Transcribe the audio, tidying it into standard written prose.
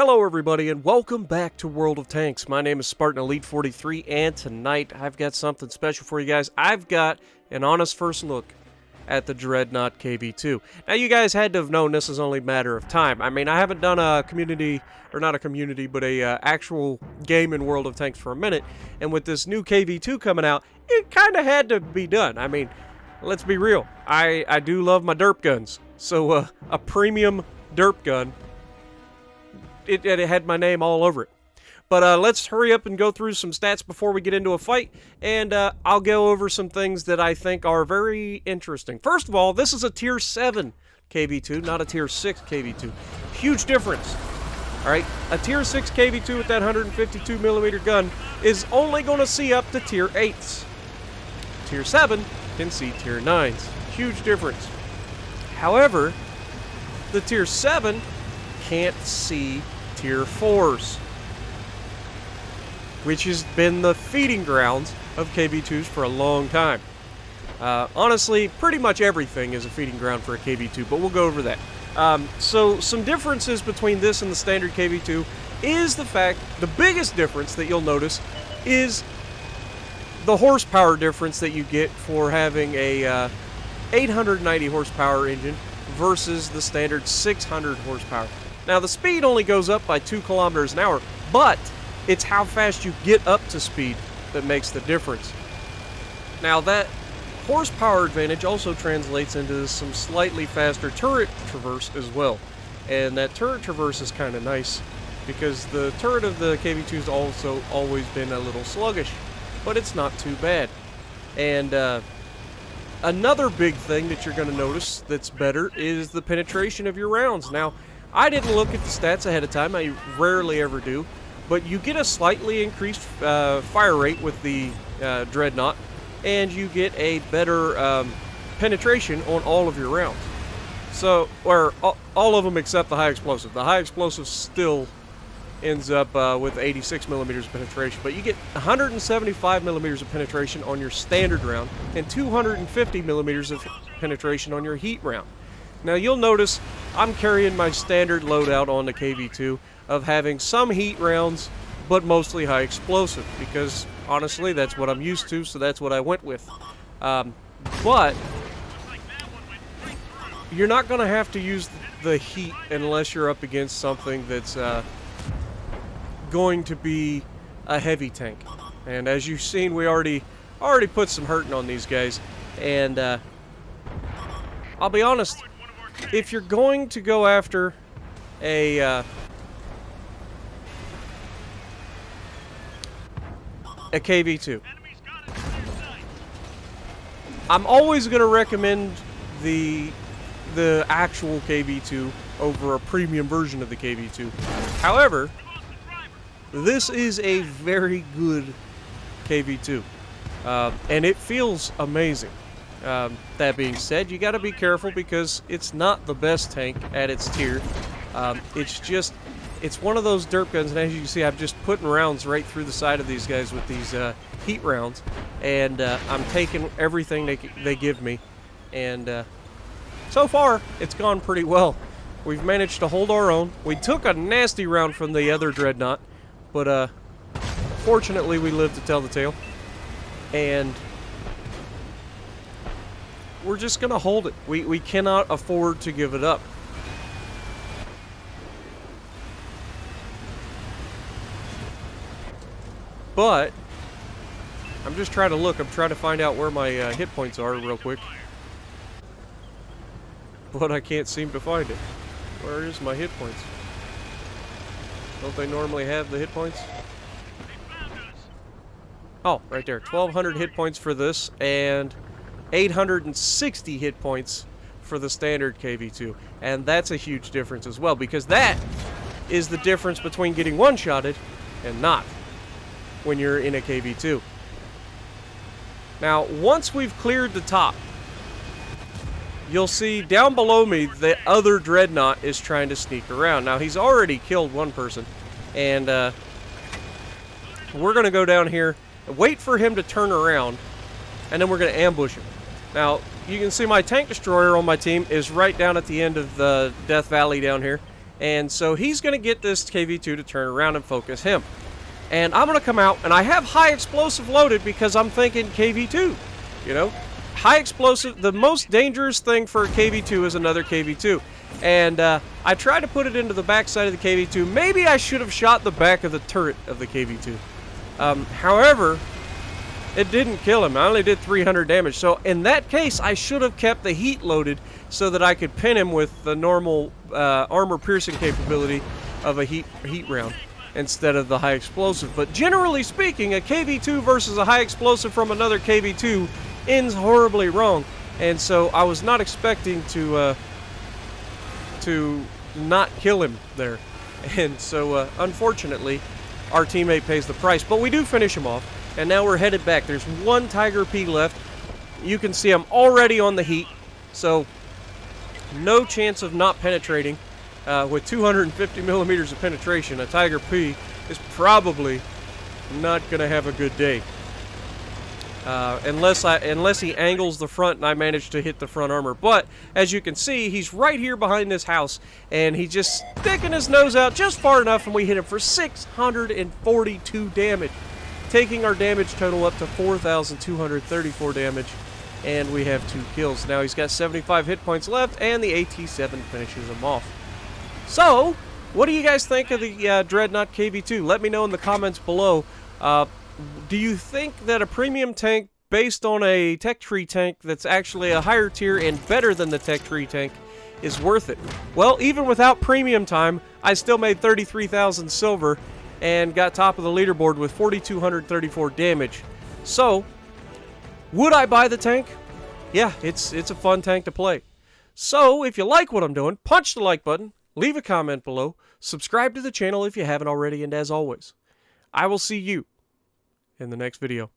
Hello everybody and welcome back to World of Tanks. My name is Spartan Elite 43 and tonight I've got something special for you guys. I've got an honest first look at the Dreadnought KV2. Now you guys had to have known this is only a matter of time. I mean, I haven't done a community, or not a community, but a actual game in World of Tanks for a minute. And with this new KV2 coming out, it kind of had to be done. I mean, let's be real. I do love my derp guns. So a premium derp gun, it had my name all over it. But let's hurry up and go through some stats before we get into a fight, and I'll go over some things that I think are very interesting. First of all, this is a Tier 7 KV2, not a Tier 6 KV2. Huge difference. Alright, a Tier 6 KV2 with that 152mm gun is only going to see up to Tier 8s. Tier 7 can see Tier 9s. Huge difference. However, the Tier 7 can't see Tier 4s, which has been the feeding grounds of KV2s for a long time. Honestly, pretty much everything is a feeding ground for a KV2, but we'll go over that. So some differences between this and the standard KV2 is the biggest difference that you'll notice is the horsepower difference that you get for having a 890 horsepower engine versus the standard 600 horsepower. Now the speed only goes up by 2 kilometers an hour, but it's how fast you get up to speed that makes the difference. Now that horsepower advantage also translates into some slightly faster turret traverse as well. And that turret traverse is kind of nice because the turret of the KV2 has also always been a little sluggish, but it's not too bad. And another big thing that you're going to notice that's better is the penetration of your rounds. Now, I didn't look at the stats ahead of time. I rarely ever do. But you get a slightly increased fire rate with the Dreadnought, and you get a better penetration on all of your rounds. So, or all of them except the high explosive. The high explosive still ends up with 86mm of penetration, but you get 175mm of penetration on your standard round and 250mm of penetration on your heat round. Now you'll notice I'm carrying my standard loadout on the KV2 of having some heat rounds, but mostly high explosive, because honestly that's what I'm used to, so that's what I went with. But you're not going to have to use the heat unless you're up against something that's going to be a heavy tank. And as you've seen, we already put some hurting on these guys. And I'll be honest, if you're going to go after a KV2, I'm always going to recommend the actual KV2 over a premium version of the KV2. However, this is a very good KV2, and it feels amazing. That being said, you got to be careful because it's not the best tank at its tier. It's one of those derp guns, and as you can see, I'm just putting rounds right through the side of these guys with these heat rounds, and I'm taking everything they give me, and so far it's gone pretty well. We've managed to hold our own. We took a nasty round from the other Dreadnought, but fortunately we lived to tell the tale, and we're just gonna hold it. We cannot afford to give it up. But I'm just trying to look. I'm trying to find out where my hit points are real quick, but I can't seem to find it. Where is my hit points? Don't they normally have the hit points? Oh, right there. 1,200 hit points for this, and 860 hit points for the standard KV2. And that's a huge difference as well, because that is the difference between getting one-shotted and not when you're in a KV2. Now, once we've cleared the top, you'll see down below me the other Dreadnought is trying to sneak around. Now, he's already killed one person, and we're going to go down here and wait for him to turn around, and then we're going to ambush him. Now, you can see my tank destroyer on my team is right down at the end of the Death Valley down here, And so he's going to get this KV2 to turn around and focus him. And I'm going to come out, and I have high explosive loaded because I'm thinking KV2, you know? High explosive, the most dangerous thing for a KV2 is another KV2. And I tried to put it into the backside of the KV2. Maybe I should have shot the back of the turret of the KV2. However, it didn't kill him. I only did 300 damage. So in that case, I should have kept the heat loaded so that I could pin him with the normal armor piercing capability of a heat round instead of the high explosive. But generally speaking, a KV2 versus a high explosive from another KV2 ends horribly wrong. And so I was not expecting to not kill him there. And so unfortunately, our teammate pays the price. But we do finish him off. And now we're headed back. There's one Tiger P left. You can see I'm already on the heat. So no chance of not penetrating. With 250 millimeters of penetration, a Tiger P is probably not going to have a good day. Unless he angles the front and I manage to hit the front armor. But as you can see, he's right here behind this house, and he's just sticking his nose out just far enough, and we hit him for 642 damage, taking our damage total up to 4,234 damage, and we have 2 kills. Now he's got 75 hit points left, and the AT-7 finishes him off. So, what do you guys think of the Dreadnought KV2? Let me know in the comments below. Do you think that a premium tank based on a tech tree tank that's actually a higher tier and better than the tech tree tank is worth it? Well, even without premium time, I still made 33,000 silver and got top of the leaderboard with 4,234 damage. So, would I buy the tank? Yeah, it's a fun tank to play. So, if you like what I'm doing, punch the like button, leave a comment below, subscribe to the channel if you haven't already, and as always, I will see you in the next video.